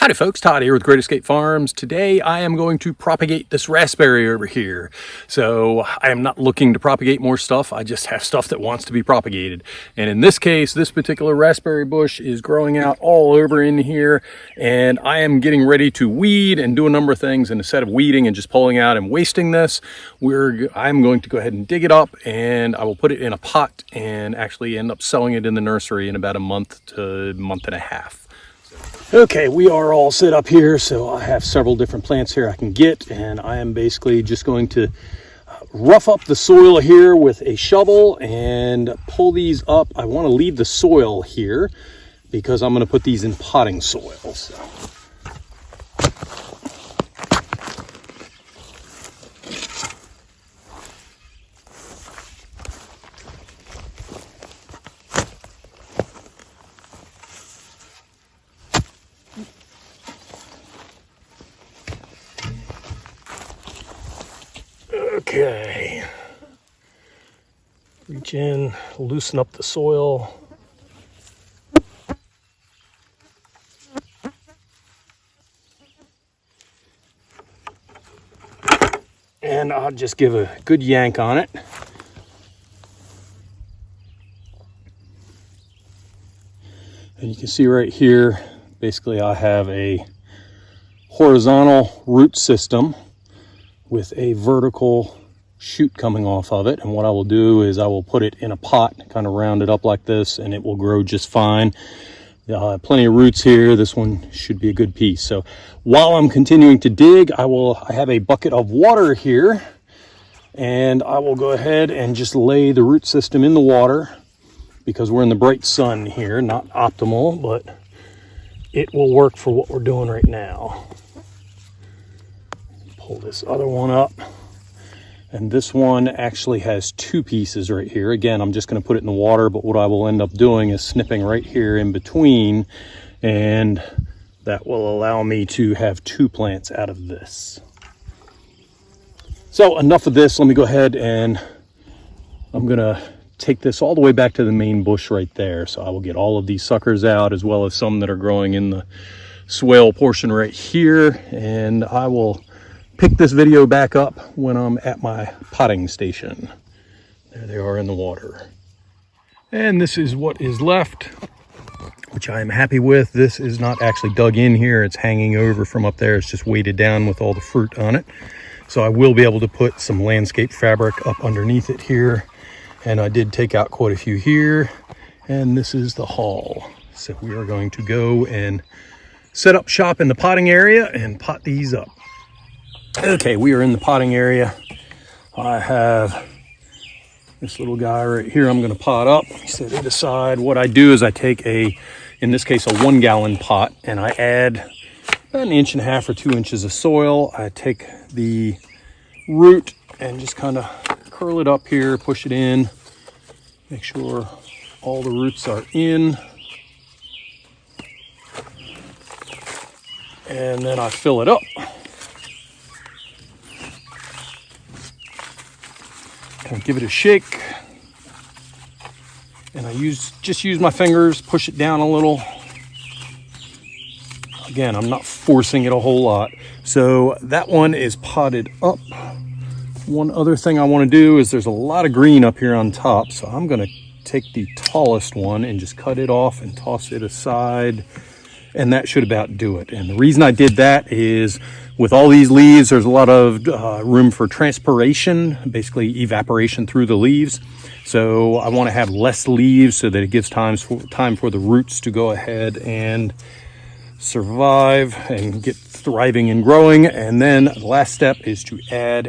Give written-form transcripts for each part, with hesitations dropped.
Howdy folks, Todd here with Great Escape Farms. Today I am going to propagate this raspberry over here. So I am not looking to propagate more stuff, I just have stuff that wants to be propagated. And in this case, this particular raspberry bush is growing out all over in here, and I am getting ready to weed and do a number of things. And instead of weeding and just pulling out and wasting this, I'm going to go ahead and dig it up, and I will put it in a pot and actually end up selling it in the nursery in about a month to a month and a half. Okay, we are all set up here, so I have several different plants here I can get, and I am basically just going to rough up the soil here with a shovel and pull these up. I want to leave the soil here because I'm going to put these in potting soil. So. Okay, reach in, loosen up the soil. And I'll just give a good yank on it. And you can see right here, basically I have a horizontal root system with a vertical shoot coming off of it. And what I will do is I will put it in a pot, kind of round it up like this, and it will grow just fine. Plenty of roots here. This one should be a good piece. So while I'm continuing to dig, I have a bucket of water here, and I will go ahead and just lay the root system in the water because we're in the bright sun here. Not optimal, but it will work for what we're doing right now. Pull this other one up, and this one actually has two pieces right here. Again, I'm just going to put it in the water, but what I will end up doing is snipping right here in between, and that will allow me to have two plants out of this. So enough of this. Let me go ahead, and I'm going to take this all the way back to the main bush right there. So I will get all of these suckers out, as well as some that are growing in the swale portion right here, and I will pick this video back up when I'm at my potting station. There they are in the water. And this is what is left, which I am happy with. This is not actually dug in here. It's hanging over from up there. It's just weighted down with all the fruit on it. So I will be able to put some landscape fabric up underneath it here. And I did take out quite a few here. And this is the haul. So we are going to go and set up shop in the potting area and pot these up. Okay, we are in the potting area. I have this little guy right here I'm going to pot up. Set it aside. What I do is I take in this case, a 1 gallon pot, and I add about 1.5 inches or 2 inches of soil. I take the root and just kind of curl it up here, push it in, make sure all the roots are in. And then I fill it up. Kind of give it a shake, and I just use my fingers, push it down a little. Again, I'm not forcing it a whole lot. So that one is potted up. One other thing I want to do is there's a lot of green up here on top, so I'm going to take the tallest one and just cut it off and toss it aside, and that should about do it. And the reason I did that is with all these leaves, there's a lot of room for transpiration, basically evaporation through the leaves. So I want to have less leaves so that it gives time for the roots to go ahead and survive and get thriving and growing. And then the last step is to add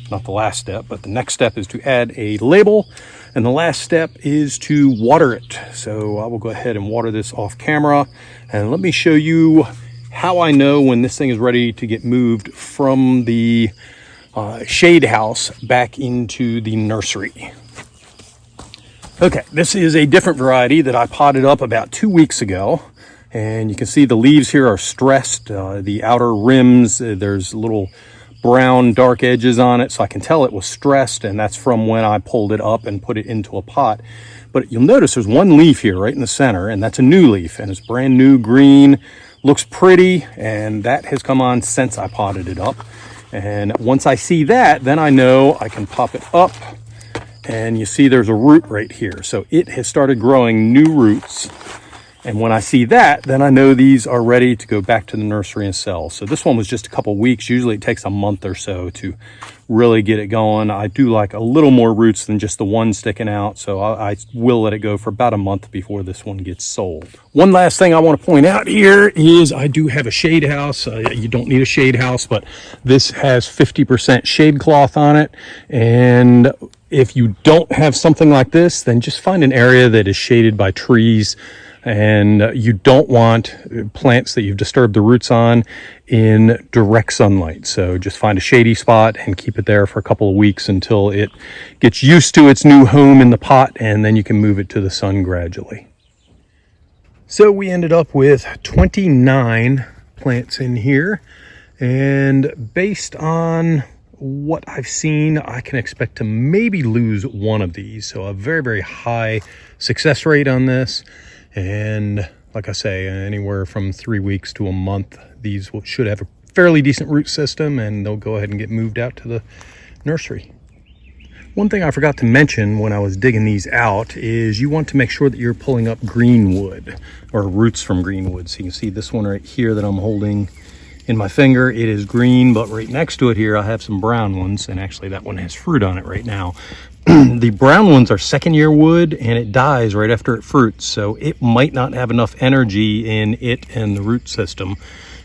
not the last step, but the next step is to add a label. And the last step is to water it. So I will go ahead and water this off camera. And let me show you how I know when this thing is ready to get moved from the shade house back into the nursery. Okay, this is a different variety that I potted up about 2 weeks ago. And you can see the leaves here are stressed. The outer rims, there's little brown dark edges on it, so I can tell it was stressed, and that's from when I pulled it up and put it into a pot. But you'll notice there's one leaf here right in the center, and that's a new leaf, and it's brand new green. looks pretty, and that has come on since I potted it up. And once I see that, then I know I can pop it up, and you see there's a root right here. So it has started growing new roots. And when I see that, then I know these are ready to go back to the nursery and sell. So this one was just a couple weeks. Usually it takes a month or so to really get it going. I do like a little more roots than just the one sticking out. So I will let it go for about a month before this one gets sold. One last thing I want to point out here is I do have a shade house. You don't need a shade house, but this has 50% shade cloth on it. And if you don't have something like this, then just find an area that is shaded by trees. And you don't want plants that you've disturbed the roots on in direct sunlight. So just find a shady spot and keep it there for a couple of weeks until it gets used to its new home in the pot, and then you can move it to the sun gradually. So we ended up with 29 plants in here, and based on what I've seen, I can expect to maybe lose one of these. So a very, very high success rate on this. And like I say, anywhere from 3 weeks to a month, these should have a fairly decent root system, and they'll go ahead and get moved out to the nursery. One thing I forgot to mention when I was digging these out is you want to make sure that you're pulling up greenwood, or roots from greenwood. So you can see this one right here that I'm holding in my finger. It is green, but right next to it here I have some brown ones, and actually that one has fruit on it right now. The brown ones are second-year wood, and it dies right after it fruits, so it might not have enough energy in it and the root system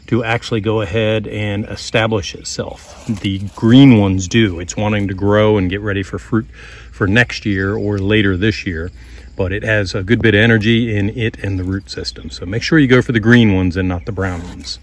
to actually go ahead and establish itself. The green ones do. It's wanting to grow and get ready for fruit for next year or later this year, but it has a good bit of energy in it and the root system. So make sure you go for the green ones and not the brown ones.